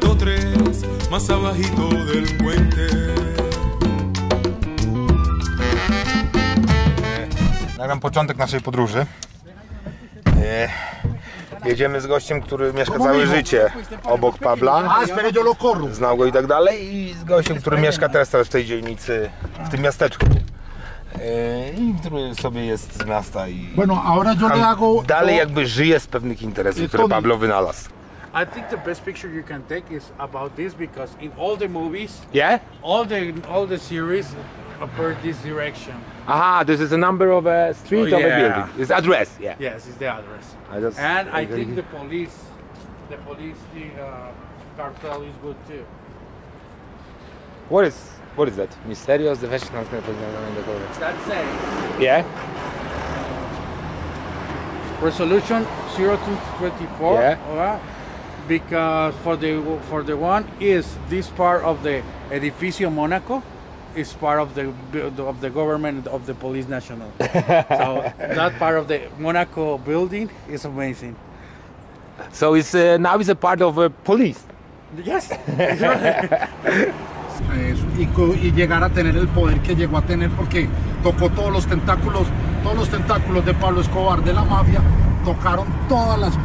103, más abajito del puente. Nagram początek naszej podróży. Jedziemy z gościem, który mieszka całe życie obok Pabla. Znał go i tak dalej. I z gościem, który mieszka teraz w tej dzielnicy, w tym miasteczku. I który sobie jest z miasta i dalej jakby żyje z pewnych interesów, które Pablo wynalazł. I think the best picture you can take is about this because in all the movies, Yeah? all the series appear this direction. Aha, this is a number of a street Oh, of a yeah. building. It's address, yeah. Yes, it's the address. And I think the police cartel is good too. What is that? Misterios de That's it. Yeah? Resolution 0224. Yeah. Because for the one is this part of the Edificio Monaco is part of the government of the Police National. So that part of the Monaco building is amazing. So it's now it's a part of police. Yes. It's right. Y llegar a tener el poder que llegó a tener porque tocó todos los tentáculos de Pablo Escobar, de la mafia, tocaron todas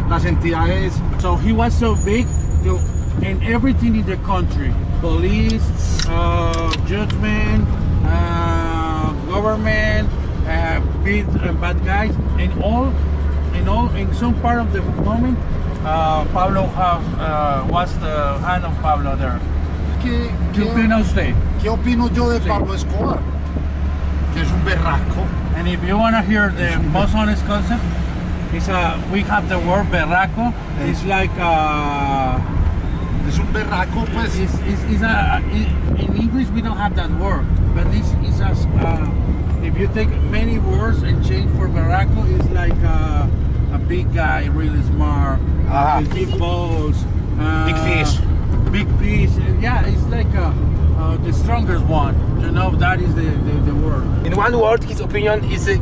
las entidades. So he was so big in everything in the country, police, judgment, government, bad guys, in some part of the moment, Pablo was the hand of Pablo there. ¿Qué opino yo de Pablo Escobar? Que es un berraco. And if you want to hear the most honest concept, we have the word berraco. It's like es un berraco, pues. In English we don't have that word, but this is if you take many words and change for berraco, it's like a big guy, really smart, with big balls, big fish. Big fish. Yeah, it's like the strongest one. You know, that is the word. In one word, his opinion is a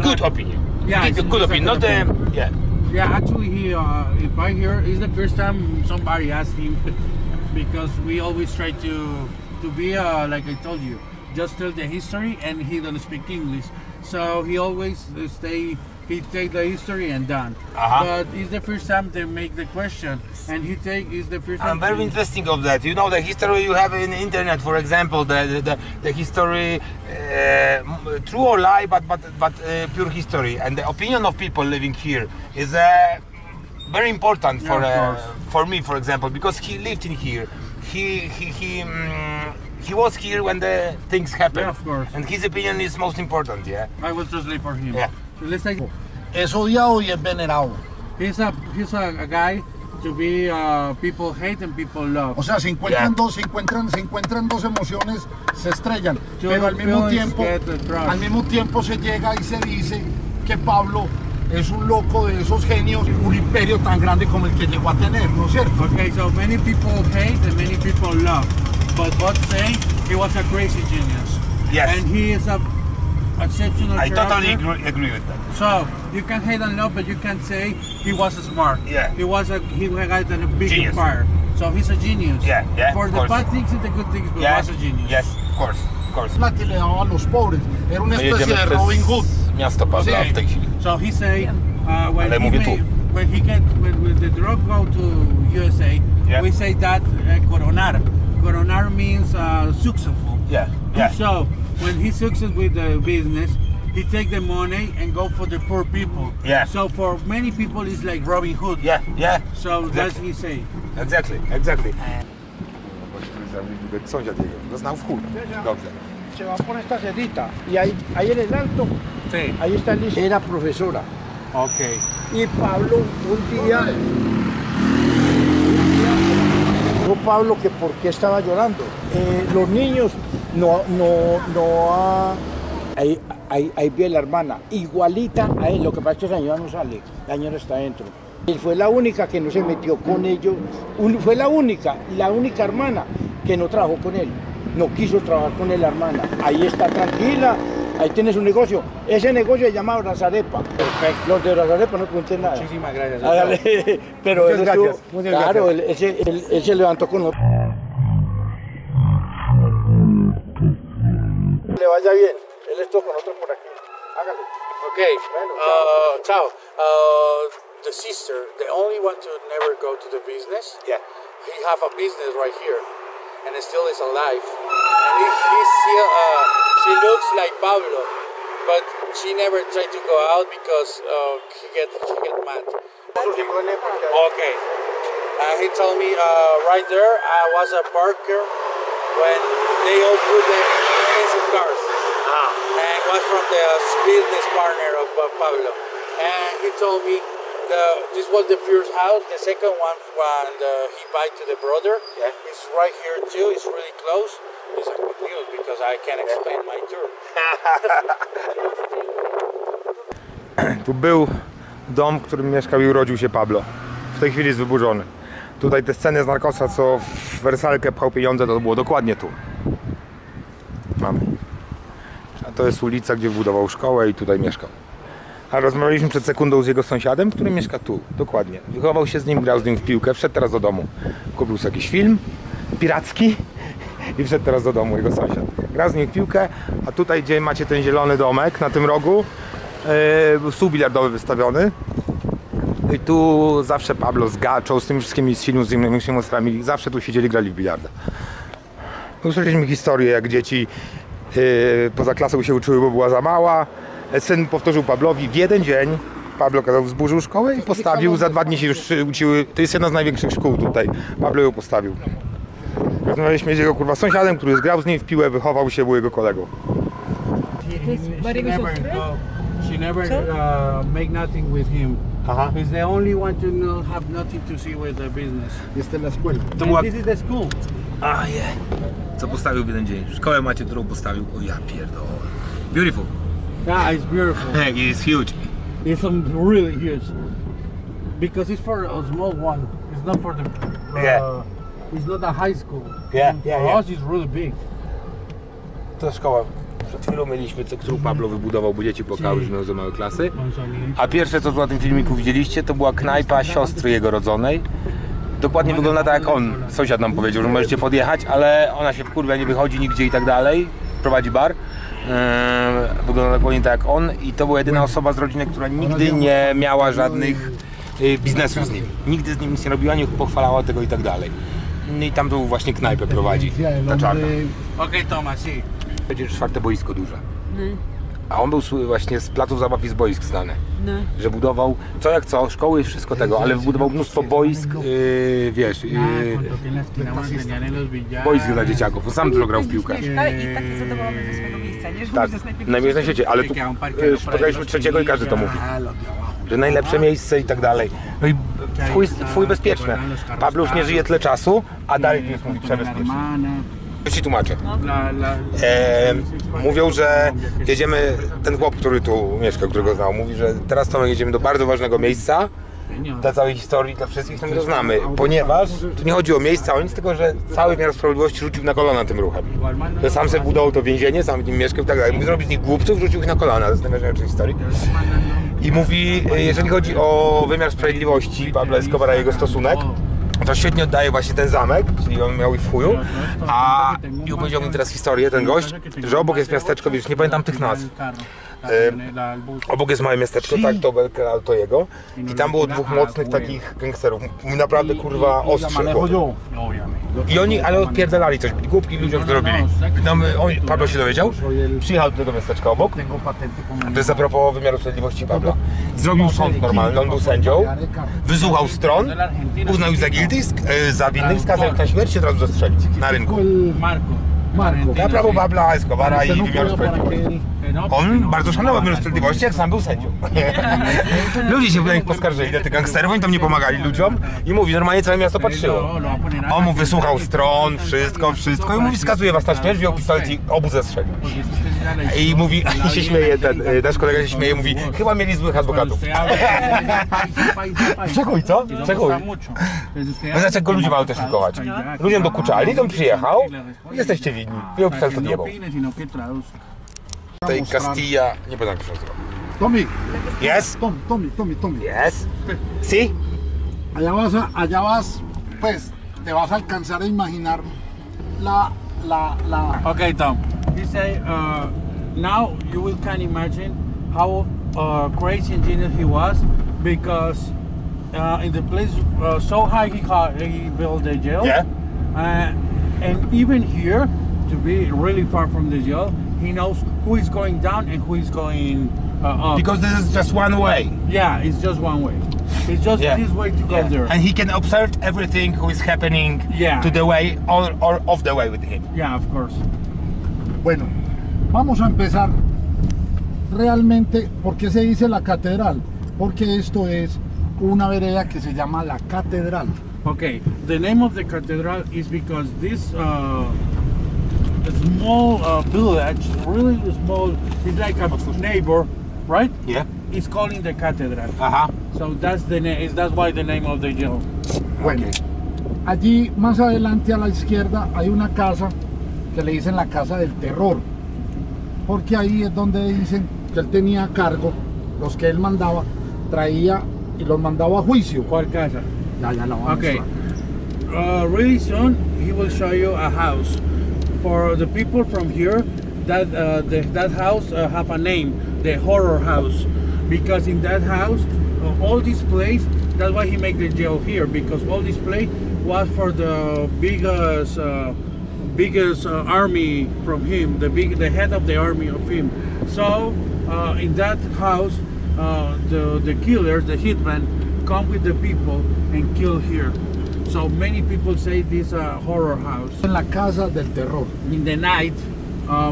good opinion. Yeah, it's a good opinion, not a yeah. Yeah, actually, if I hear, it's the first time somebody asked him, because we always try to be like I told you, just tell the history, and he don't speak English, so he always he take the history and done. But it's the first time they make the question, and is the first time. I'm very interesting of that. You know the history you have in the internet, for example, the history, true or lie, but pure history, and the opinion of people living here is very important for me, for example, because he lived in here. He was here when the things happened. Yeah, of course. And his opinion is most important. Yeah. I will translate for him. Yeah. So let's take. Es odiado y es venerado. He's a guy to be people hate and people love. O sea, se encuentran dos emociones, se estrellan, pero al mismo tiempo se llega y se dice que Pablo es un loco de esos genios, un imperio tan grande como el que llegó a tener, ¿no es cierto? Okay, so many people hate and many people love, but both say he was a crazy genius. Yes. And he is a exceptional I totally character. agree with that. So you can hate and love, but you can say he was smart. Yeah. He got a big Genius. empire. So he's a genius. Yeah, yeah. For of the course. bad things and the good things, but Yeah. was a genius. Yes, of course. Plata le daba a los pobres, era una especie de Jedziemy Robin Hood. przez miasto Pawła w tej chwili. So he say when Ale mówię tu. when the drug go to USA, Yeah. we say that coronar. Coronar means successful. Yeah, yeah. So when he succeeds with the business, he take the money and go for the poor people. Yeah. So for many people, it's like Robin Hood. Yeah, yeah. So that's he say. Exactly. Sąsiad jego, go znał w chuj. Dobrze. Se va por esta cerrita y ahí en el alto, Sí. ahí está Liz. Era profesora. Okay. Y Pablo un día dijo Pablo que por qué estaba llorando. Los niños ahí vi a la hermana, igualita a él, lo que pasa es que esa señora no sale, la señora está adentro. Él fue la única que no se metió con ellos, fue la única hermana que no trabajó con él, no quiso trabajar con él, la hermana. Ahí está tranquila, ahí tiene su negocio. Ese negocio se llama Brazarepa. Los de Brazarepa no pregunten nada. Muchísimas gracias. Hágale. Pero Muchas él gracias, estuvo, muchas claro, gracias. él se levantó con nosotros. Le vaya bien. Él estuvo con nosotros por aquí. Hágale. Okay. Ciao. The sister, the only one to never go to the business. Yeah. He have a business right here, and it still is alive. And he's still. She looks like Pablo, but she never tried to go out because she get mad. Okay. He told me right there I was a Parker when they all put the expensive cars. And was from the business partner of Pablo. And he told me this was the first house. The second one when he buy to the brother. Yeah. It's right here too. It's really close. It's a good news because I can explain my tour. Tu był dom, w którym mieszkał i urodził się Pablo. W tej chwili jest wyburzony. Tutaj te sceny z Narcosa, co w Wersalkę pchał pieniądze, to było dokładnie tu. Mamy. A to jest ulica, gdzie budował szkołę i tutaj mieszkał. A rozmawialiśmy przed sekundą z jego sąsiadem, który mieszka tu, dokładnie. Wychował się z nim, grał z nim w piłkę, wszedł teraz do domu. Kupił sobie jakiś film piracki i wszedł teraz do domu, jego sąsiad. Grał z nim w piłkę, a tutaj, gdzie macie ten zielony domek, na tym rogu, był stół bilardowy wystawiony. I tu zawsze Pablo z Gaczą, z tymi wszystkimi z filmu, z innymi monstrami, zawsze tu siedzieli, grali w bilarda. Usłyszeliśmy historię, jak dzieci poza klasą się uczyły, bo była za mała. Syn powtórzył Pablowi w jeden dzień. Pablo kazał, zburzył szkołę i postawił. Za 2 dni się już uczyły. To jest jedna z największych szkół tutaj. Pablo ją postawił. Rozmawialiśmy z jego kurwa sąsiadem, który zgrał z nim w piłę, wychował się, był jego kolegą. She never make nothing with him. He's the only one to have nothing to see with the business. Esta es la escuela. And this is the school. A je. Co postawił w jeden dzień? Szkołę macie, którą postawił. O ja pierdolę. Beautiful. Yeah, it's beautiful. It's huge. It's really huge. Because it's for a small one. It's not for the. Yeah. It's not a high school. Yeah, For yeah, yeah. us, it's really big. To szkoła. Przed chwilą mieliśmy, którą Pablo wybudował, bo dzieci płakały, że miał za małe klasy. A pierwsze, co tu na tym filmiku widzieliście, to była knajpa siostry jego rodzonej. Dokładnie wygląda tak jak on. Sąsiad nam powiedział, że możecie podjechać, ale ona się wkurwia, nie wychodzi nigdzie i tak dalej. Prowadzi bar. Wygląda dokładnie tak jak on i to była jedyna osoba z rodziny, która nigdy nie miała żadnych biznesów z nim. Nigdy z nim nic nie robiła, nie pochwalała tego i tak dalej. I tam tu właśnie knajpę prowadzi, ta czarna. Okay, Thomas, see. Będzie 4. boisko duże. A on był właśnie z placów zabaw i z boisk znany. Że budował co jak co, szkoły i wszystko tego, ale wybudował mnóstwo boisk, wiesz, boisk dla dzieciaków. Sam dużo grał w piłkę. I taki zadowolony ze swojego miejsca, nie? Że Tak, najmniejsze na świecie, ale tu spotkaliśmy trzeciego i każdy to mówi. Że najlepsze miejsce i tak dalej. No i chuj bezpieczne. Pablo już nie żyje tyle czasu, a dalej tu jest mówi przebezpieczny. To ci tłumaczę. Mówią, że jedziemy, ten chłop, który tu mieszka, którego znał, mówi, że teraz to my jedziemy do bardzo ważnego miejsca dla całej historii, dla wszystkich, my to znamy, ponieważ tu nie chodzi o miejsca, o nic, tylko że cały wymiar sprawiedliwości rzucił na kolana tym ruchem. Że sam sobie budował to więzienie, sam w nim mieszkał i tak dalej. Mówi, zrobić z nich głupców, rzucił ich na kolana, to jest najważniejsza historii. I mówi, jeżeli chodzi o wymiar sprawiedliwości Pablo Escobara i jego stosunek, to świetnie oddaje właśnie ten zamek, czyli on miał ich w chuju, i opowiedział mi teraz historię, ten gość, że obok jest miasteczko, wiesz, nie pamiętam tych nazw. Obok jest małe miasteczko, tak, to Belkel, to jego. I tam było 2 mocnych takich gangsterów, naprawdę kurwa ostrzy. I oni, ale odpierdalali coś, głupki ludziom to robili. Pablo się dowiedział, przyjechał do tego miasteczka obok, to jest a propos wymiaru sprawiedliwości Pablo. Zrobił sąd normalny, on był sędzią, wysłuchał stron, uznał ich za guilty, za winnych, skazał ich na śmierć i od razu zastrzelić na rynku. Na prawo Pabla Escobara i wymiaru sprawiedliwości. On bardzo szanował wymiar sprawiedliwości, jak sam był sędzią. Ludzie się na nich poskarżyli, do tych gangsterów, oni tam nie pomagali ludziom i mówi, normalnie całe miasto patrzyło. On mu wysłuchał stron, wszystko i mówi, skazuje was na śmierć, wziął pistolet i obu zastrzelił. I mówi, i się śmieje, nasz kolega się śmieje, mówi, chyba mieli złych adwokatów. Przekuj, co? Przekuj. No dlaczego ludzie mają też szykować? Ludziom dokuczali, on przyjechał, jesteście winni. Wziął pistolet, odjebał. Tej Castilla, nie pamiętam jak się nazywa. Tommy, Yes? Tommy. Yes? Sí? Allá vas, pues, te vas a alcanzar a imaginar la... Okay, Tom. He say, now you will can imagine how crazy and genius he was, because in the place so high he built the jail. Yeah. And even here, to be really far from the jail, he knows who is going down and who is going up. Because this is just one way. Yeah, it's just one way. It's just this way to go there. And he can observe everything who is happening to the way or off the way with him. Yeah, of course. Bueno, vamos a empezar realmente. ¿Por qué se dice la catedral? Porque esto es una vereda que se llama la catedral. Okay, the name of the cathedral is because this small village, really small, it's like a neighbor, right? Yeah. It's calling the cathedral. Ajá. So that's the name. That's why the name of the jail. Bueno, allí más adelante a la izquierda hay una casa que le dicen la casa del terror, porque ahí es donde dicen que él tenía a cargo los que él mandaba, traía y los mandaba a juicio. ¿Cuál casa? Ya la vamos Okay. a Really soon he will show you a house. For the people from here, that house have a name, the horror house, because in that house, all this place, that's why he make the jail here, because all this place was for the biggest army from him, the head of the army of him. So in that house, the killers, the hitmen, come with the people and kill here. So many people say this is a horror house. En la casa del terror. In the night,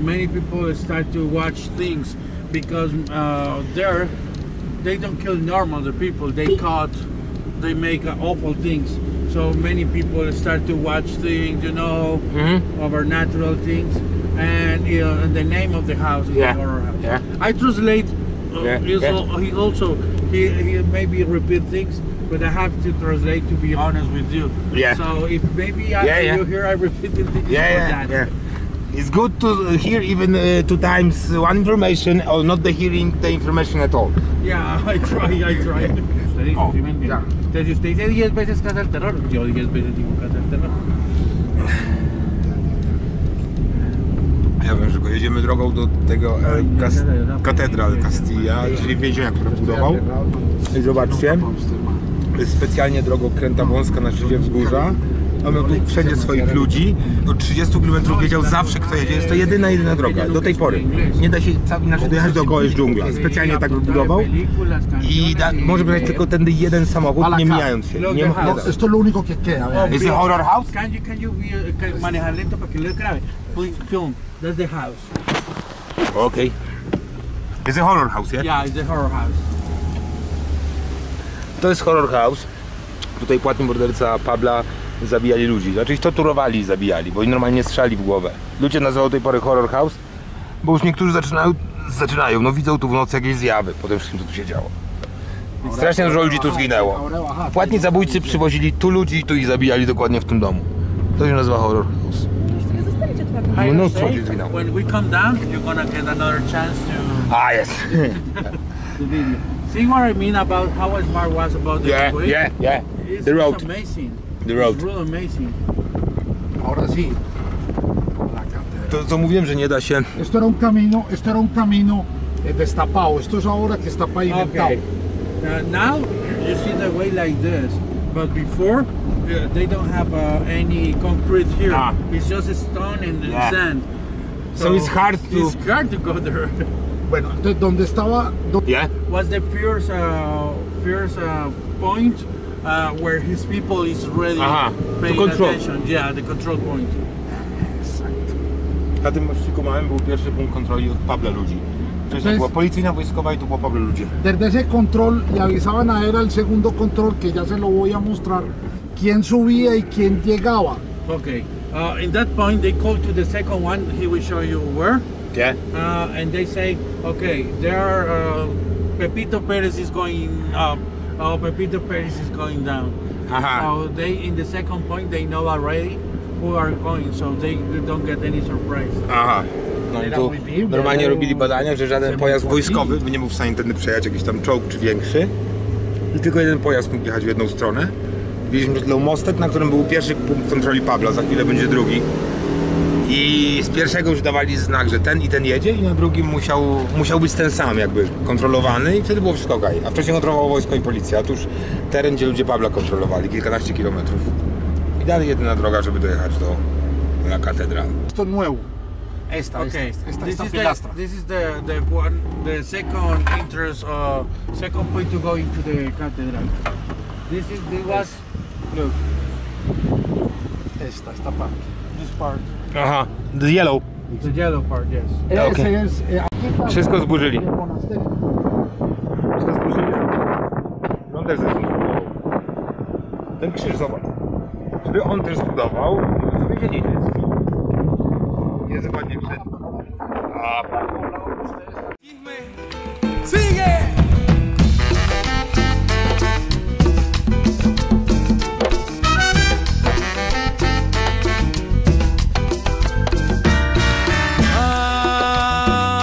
many people start to watch things, because there they don't kill normal the people. They make awful things. So many people start to watch things, overnatural things, and the name of the house is the horror house. Yeah. I translate. He maybe repeat things, but I have to translate to be honest with you. Yeah. So if maybe after you hear I repeated things, that. It's good to hear even 2 times one information, or not hearing the information at all. Yeah, I try. Usted dice, ¿sí me entiende? Entonces, si usted dice 10 veces Casa del Terror, yo 10 veces digo Casa del Terror. Ja wiem, że jedziemy drogą do tego katedral Castilla, czyli więzienia, które budował. I zobaczcie, jest specjalnie drogą kręta wąska na szczycie wzgórza. On miał tu wszędzie swoich ludzi. Do 30 km wiedział zawsze, kto jedzie. Jest to jedyna droga do tej pory. Nie da się inaczej dojechać dookoła, jest dżungla. Specjalnie tak wybudował. I może być tylko ten jeden samochód, nie mijając się. Nie ma. Esto es lo único que queda. Is it horror house? Can you manejar lento para que lo grabe? Please film. That's the house. Okay. Is it horror house, yeah? Yeah, it's the horror house. To jest horror house. Tutaj płatni morderca Pabla zabijali ludzi. Znaczy ich torturowali i zabijali, bo oni normalnie strzeli w głowę. Ludzie nazywają tej pory horror house, bo już niektórzy zaczynają, no widzą tu w nocy jakieś zjawy po tym wszystkim, co tu się działo. Strasznie dużo ludzi tu zginęło. Płatni zabójcy przywozili tu ludzi i tu ich zabijali dokładnie w tym domu. To się nazywa horror house. Mnóstwo ludzi zginęło. When we come down, you're gonna get another chance to Yes. the video. See what I mean about how smart was about the earthquake? Yeah. It's The road. amazing. The road. It's really amazing. Ahora sí. To co mówiłem, że nie da się. Esto era un camino destapado. Esto es ahora que está pavimentado. Okay. Now you see the way like this, but before they don't have any concrete here. It's just a stone and sand. So it's hard to. It's hard to go there. Bueno, entonces donde estaba. Yeah. Was the first point where his people is really paying attention? Yeah, the control point. Na tym mościku małym był pierwszy punkt kontroli od Pabla ludzi. Wcześniej była policyjna, wojskowa i tu po Pablo ludzie. Desde ese control le avisaban a él al segundo control, que ya se lo voy a mostrar, quién subía y quién llegaba. Okay. In that point, they call to the second one. He will show you where. Yeah. And they say, okay, there are Pepito Perez is going up. Oh, Pepito Perez is going down. So they, in the second point, they know already who are going, so they don't get any surprise. No i tu normalnie robili badania, że żaden pojazd wojskowy by nie był w stanie tędy przejechać, jakiś tam czołg czy większy. I tylko jeden pojazd mógł jechać w jedną stronę. Widzieliśmy przed chwilą mostek, na którym był pierwszy punkt kontroli Pabla, za chwilę będzie drugi. I z pierwszego już dawali znak, że ten i ten jedzie, i na drugim musiał być ten sam jakby kontrolowany, i wtedy było wszystko okej. A wcześniej kontrolowało wojsko i policja. Otóż teren, gdzie ludzie Pabla kontrolowali, kilkanaście kilometrów. I dalej jedyna droga, żeby dojechać do La Catedral. To nuevo. Okay, pilastra. this is the second entrance, second point to go into the cathedral. This was, look, Esta parte. this part, Aha, the yellow. the yellow part, yes. Okay. Ese es, aquí está Wszystko zburzyli. el monasterio. Wszystko zburzyli. On też zbudował. Ten krzyż, zobacz. Gdyby on też zbudował, to wiedzieli, że jest dokładnie przed. ¡Sigue!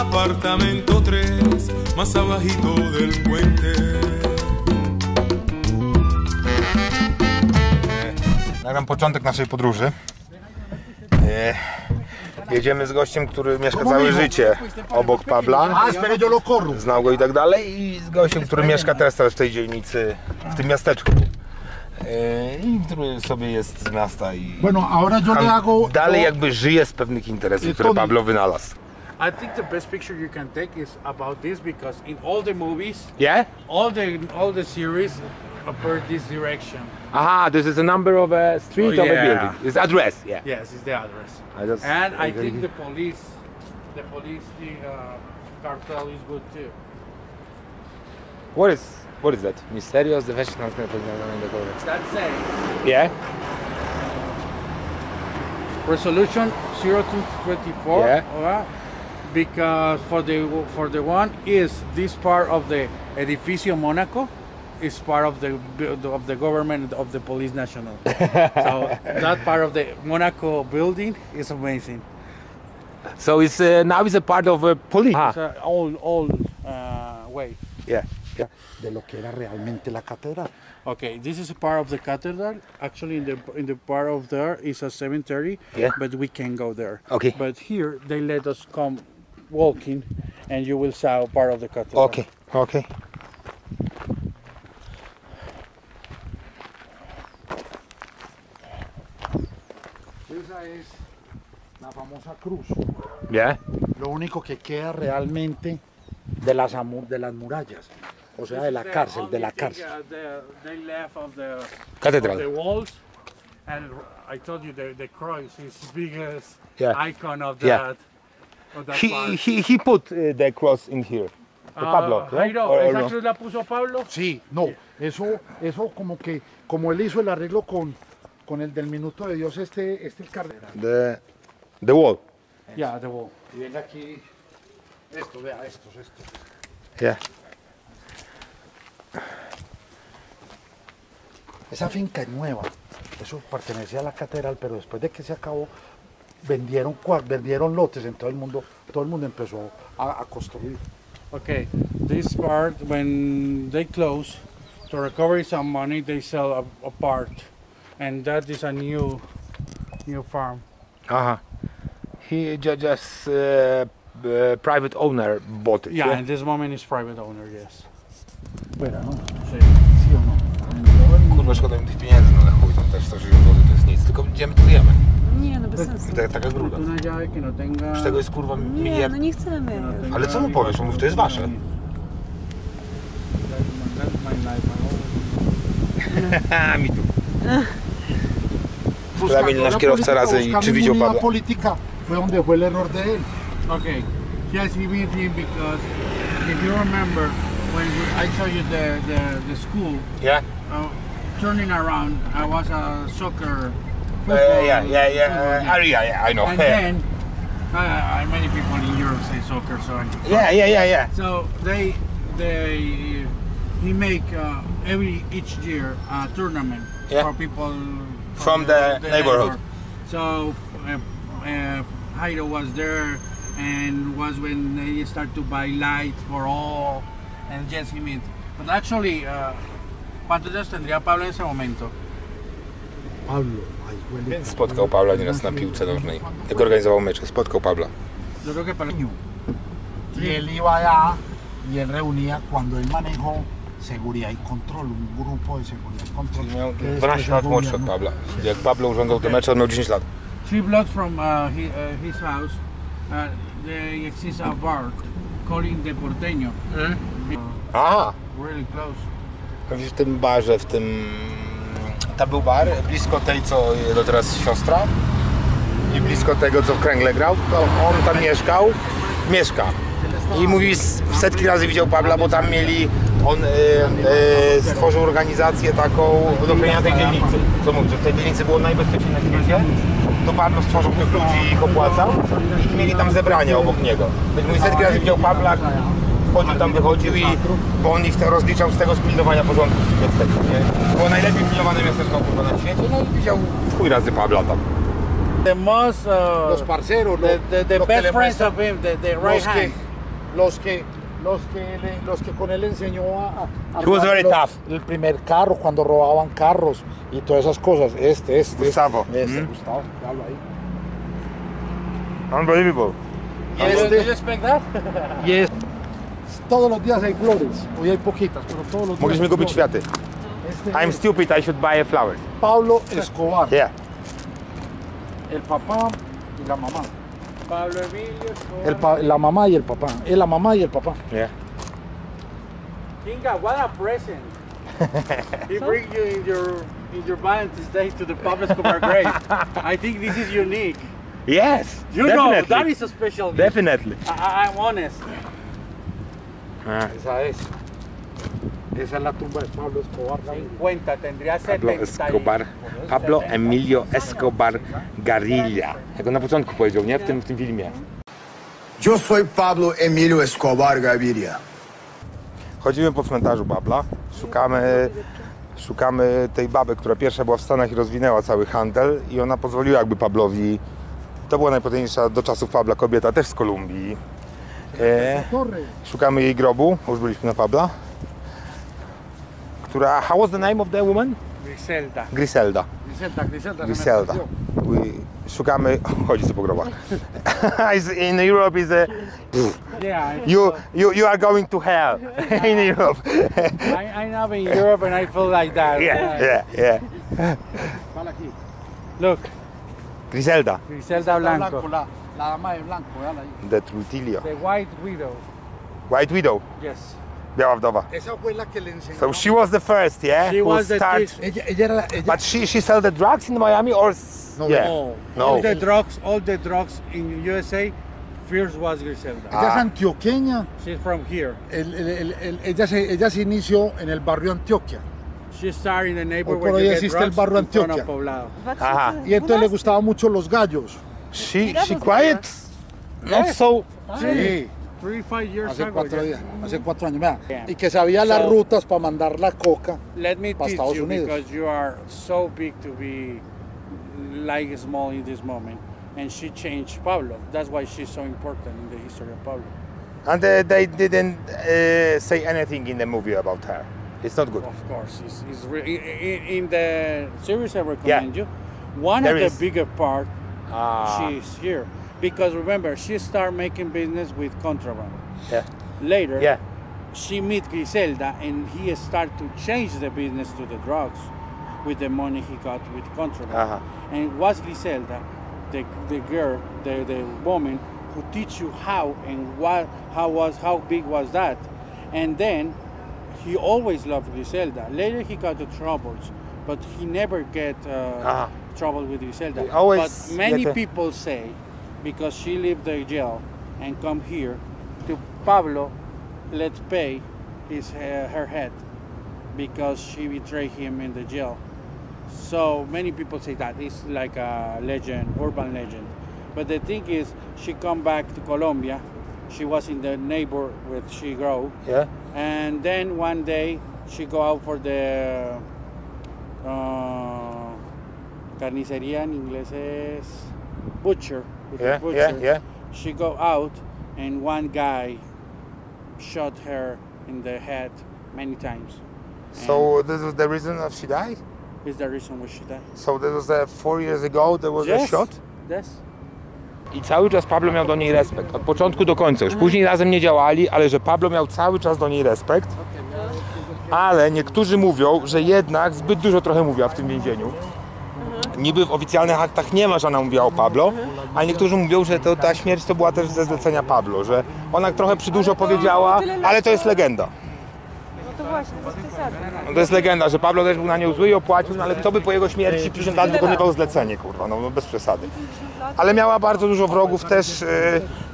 Apartamento 3, más abajito del puente. Nagram początek naszej podróży. Jedziemy z gościem, który mieszka całe życie obok Pabla. Espere, yo lo corro. Znał go i tak dalej. I z gościem, który mieszka teraz w tej dzielnicy, w tym miasteczku. I który sobie jest z miasta i Bueno, ahora yo le hago... dalej jakby żyje z pewnych interesów, które Pablo wynalazł. I think the best picture you can take is about this, because in all the movies, Yeah? all the series appear this direction. Aha, this is a number of a street of a Yeah. building. It's address, yeah. Yes, it's the address. just- And I think the police cartel is good too. What is that? Misterios, the fashion That's it. Yeah? Resolution 0224. Yeah. Because for the one is this part of the Edificio Monaco is part of the government of the Police National. So that part of the Monaco building is amazing. So it's now it's a part of a police. It's an old way. Yeah. Yeah. De lo que era realmente la catedral. Okay, this is a part of the cathedral. Actually, in the part of there is a cemetery, Yeah. but we can go there. Okay. But here they let us come walking, and you will see part of the cathedral. Okay. Okay. Esa es la famosa cruz. Yeah. Lo único que queda realmente de las murallas. O sea, de la cárcel, de la cárcel. They left of the Cathedral. of the walls, and I told you the cross is the biggest Yeah. icon of Yeah. that. Of that He part. he put the cross in here. Pablo, ¿no? Jairo, Or ¿esa no? cruz la puso Pablo? Sí, no, eso como él hizo el arreglo con el del minuto de Dios, este el cardenal. The wall. Yeah, the wall. Y venga aquí, esto, vea, estos. Yeah. Esa finca es nueva, eso pertenecía a la catedral, pero después de que se acabó, vendieron lotes en todo el mundo empezó a construir. Okay, this part, when they close, to recover some money, they sell a part, and that is a new farm. Uh-huh. He just private owner bought it. Yeah, and this moment is private owner, yes. Fuera, ¿no? Sí. ¿Sí o no? Kurwa, szkoda mi tych pieniędzy, no ale chuj, tam też 160 zł to jest nic, tylko gdzie my tu jemy? Nie, no bez sensu. Taka gruda. Una llave que no tenga... Z tego jest kurwa Nie, miliard. no nie chcemy. Ale co mu powiesz? On mówi, to jest wasze. That's my life, Ha, mi tu. Sprawili nasz kierowca razy i czy widział La Pabla. política fue donde fue el error de él. Okay, yes, he beat him because if you remember when I showed you the school, Yeah? turning around, I was a soccer. Area, I know. And then many people in Europe say soccer, so Yeah. so he make each year a tournament Yeah. for people From the neighborhood. So Jairo was there, and was when they start to buy light for all, and yes, he meant. But actually, ¿cuántos años tendría Pablo en ese momento? Pablo, ay, huele. Spotkał Pawła nieraz na piłce nożnej. Jak organizował mecze, spotkał Pawła. Yo creo que Pablo. Y él iba allá y él reunía, cuando él manejó seguridad y control, un grupo de seguridad y control. Miał 12 lat młodszy od Pawła. Jak Pablo urządzał te mecze, on miał 10 lat. 3 blocks from his house, there exists a bar calling the Porteño. Aha! Really close. W tym barze, tam był bar blisko tej, co jego teraz siostra i blisko tego, co w Kręgle grał, to on tam mieszka. I mówi, setki razy widział Pawła, bo tam mieli, on stworzył organizację taką do chronienia tej dzielnicy. Co mówi, że w tej dzielnicy było najbezpieczniej na świecie, to Pawło stworzył tych ludzi i ich opłacał i mieli tam zebrania obok niego. Więc mówi, setki razy widział Pawła, wchodził tam, wychodził bo on ich rozliczał z tego pilnowania porządku w miasteczku, nie? Było najlepiej pilnowane miasteczko kurwa na świecie, no i widział w chuj razy Pawła tam. The most, Los parceros, the best friends of him, the right hand. Los que con él enseñó a He was very tough. El primer carro, cuando robaban carros y todas esas cosas. Gustavo. Gustavo, hablo ahí. Unbelievable. Did you expect that? Y todos los días hay flores. Hoy hay poquitas, pero todos los días. Mogliśmy hay kupić flores. kwiaty. I'm stupid, I should buy a flower. Pablo Escobar. Yeah. El papá y la mamá. Pablo Emilio. La mamá y el papá. La mamá y el papá. Yeah. Kinga, what a present. He brings you in your Valentine's Day to the Pablo Escobar grave. I think this is unique. Yes, You definitely. know, that is a special gift. Definitely. I'm honest. Esa es. Esa es la tumba de Pablo Escobar. 50, tendría Pablo 70. Escobar, Pablo Emilio Escobar Gaviria. Jak on na początku powiedział, nie? W tym filmie. Yo soy Pablo Emilio Escobar Gaviria. Chodzimy po cmentarzu Pabla, szukamy tej baby, która pierwsza była w Stanach i rozwinęła cały handel i ona pozwoliła jakby Pablowi, to była najpotężniejsza do czasów Pabla kobieta, też z Kolumbii. Szukamy jej grobu, już byliśmy na Pabla, która, how was the name of the woman? Griselda. Griselda. Griselda. Szukamy, chodzi sobie po grobach. In Europe is a, Yeah. you are going to hell in Europe. I know in Europe and I feel like that. Yeah. Look, Griselda. Griselda Blanco. La dama de blanco, véala ahí. De Trutilio. The White Widow. White Widow. Yes. Biała wdowa. Esa fue la que le enseñó. So she was the first, yeah? She who was the start... teacher. Ella But she sell the drugs in Miami or... No, yeah. No. All the drugs in USA, first was Griselda. ella es antioqueña. She's from here. Ella se inició en el barrio Antioquia. She started in the neighborhood Hoy por where hoy you get existe el drugs barrio in front of Antioquia. Poblado. Aha. Y entonces le gustaban mucho los gallos. She quiet, not so... Sí. 3-5 years Hace ago. 4 yeah. días, hace 4 años, vea. Yeah. Y que sabía las So- rutas para mandar la coca. Let me Pa' teach Estados you Unidos. because you are so big to be like small in this moment. And she changed Pablo. That's why she's so important in the history of Pablo. And they didn't say anything in the movie about her. It's not good. Of course, in the series I recommend you. One There of is. the bigger part, Ah. she's here because remember she started making business with contraband. Yeah. Later, Yeah. she met Griselda and he started to change the business to the drugs with the money he got with contraband. Uh-huh. And it was Griselda, the girl, the woman who teach you how and how big was that. And then he always loved Griselda. Later he got the troubles, but he never get trouble with Griselda. He always But many get a- people say because she left the jail and come here to Pablo, let's pay her head because she betrayed him in the jail. So many people say that it's like a legend, urban legend. But the thing is, she come back to Colombia. She was in the neighbor where she grew. Yeah. And then one day she go out for the carnicería en inglés es butcher. With the Yeah, butcher. yeah. she go out and one guy shot her in the head many times. So this was the reason that she died? Is the reason why she died. So this was 4 years ago, there was a shot? Yes. I cały czas Pablo miał do niej respekt, od początku do końca. Już później razem nie działali, ale że Pablo miał cały czas do niej respekt. Ale niektórzy mówią, że jednak zbyt dużo trochę mówiła w tym więzieniu. Niby w oficjalnych aktach nie ma, że ona mówiła o Pablo, ale niektórzy mówią, że ta śmierć to była też ze zlecenia Pablo, że ona trochę dużo powiedziała, ale to jest legenda. No to właśnie, to jest przesadne. To jest legenda, że Pablo też był na nią zły i opłacił, no ale kto by po jego śmierci 50 lat wykonywał zlecenie, kurwa, no bez przesady. Ale miała bardzo dużo wrogów też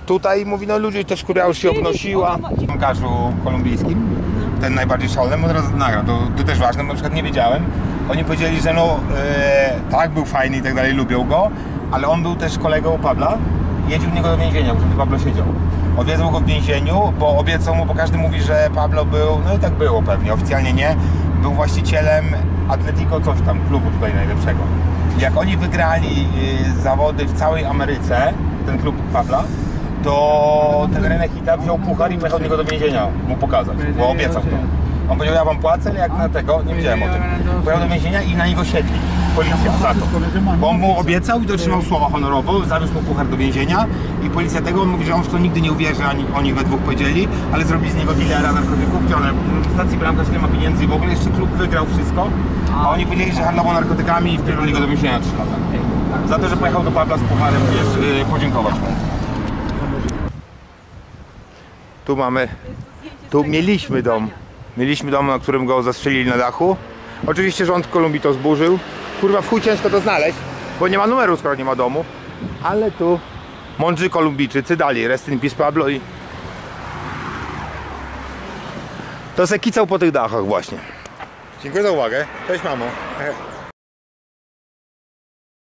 tutaj, mówi, no ludzi też, która już się obnosiła. W dziennikarzu kolumbijskim, ten najbardziej szalony, od razu nagrał, to też ważne, bo na przykład nie wiedziałem. Oni powiedzieli, że no tak, był fajny i tak dalej, lubią go, ale on był też kolegą Pabla, jeździł do niego do więzienia, wtedy Pablo siedział. Odwiedzał go w więzieniu, bo obiecał mu, bo każdy mówi, że Pablo był, no i tak było pewnie, oficjalnie nie, był właścicielem Atletico coś tam, klubu tutaj najlepszego. Jak oni wygrali zawody w całej Ameryce, ten klub Pabla, to ten René Hita wziął puchar i pojechał do niego do więzienia mu pokazać, bo obiecał to. On powiedział, ja wam płacę, ale jak na tego, nie wiedziałem o tym. Pojechał do więzienia i na niego siedli. Policja za to. Bo on mu obiecał i dotrzymał słowa honorowo, zawiózł mu puchar do więzienia i policja tego, on mówi, że on w to nigdy nie uwierzy, ani oni we dwóch powiedzieli, ale zrobili z niego dealera narkotyków, gdzie one w stacji bramkarz nie ma pieniędzy i w ogóle jeszcze klub wygrał wszystko, a oni powiedzieli, że handlował narkotykami i wpierwali go do więzienia na 3 lata. Za to, że pojechał do Pabla z pucharem, wiesz, podziękować mu. Tu mamy, tu mieliśmy dom. Mieliśmy dom, na którym go zastrzelili na dachu. Oczywiście rząd Kolumbii to zburzył. Kurwa, w chuj ciężko to znaleźć, bo nie ma numeru, skoro nie ma domu. Ale tu mądrzy Kolumbijczycy dali rest in peace Pablo i to se kicał po tych dachach właśnie. Dziękuję za uwagę. Cześć mamo.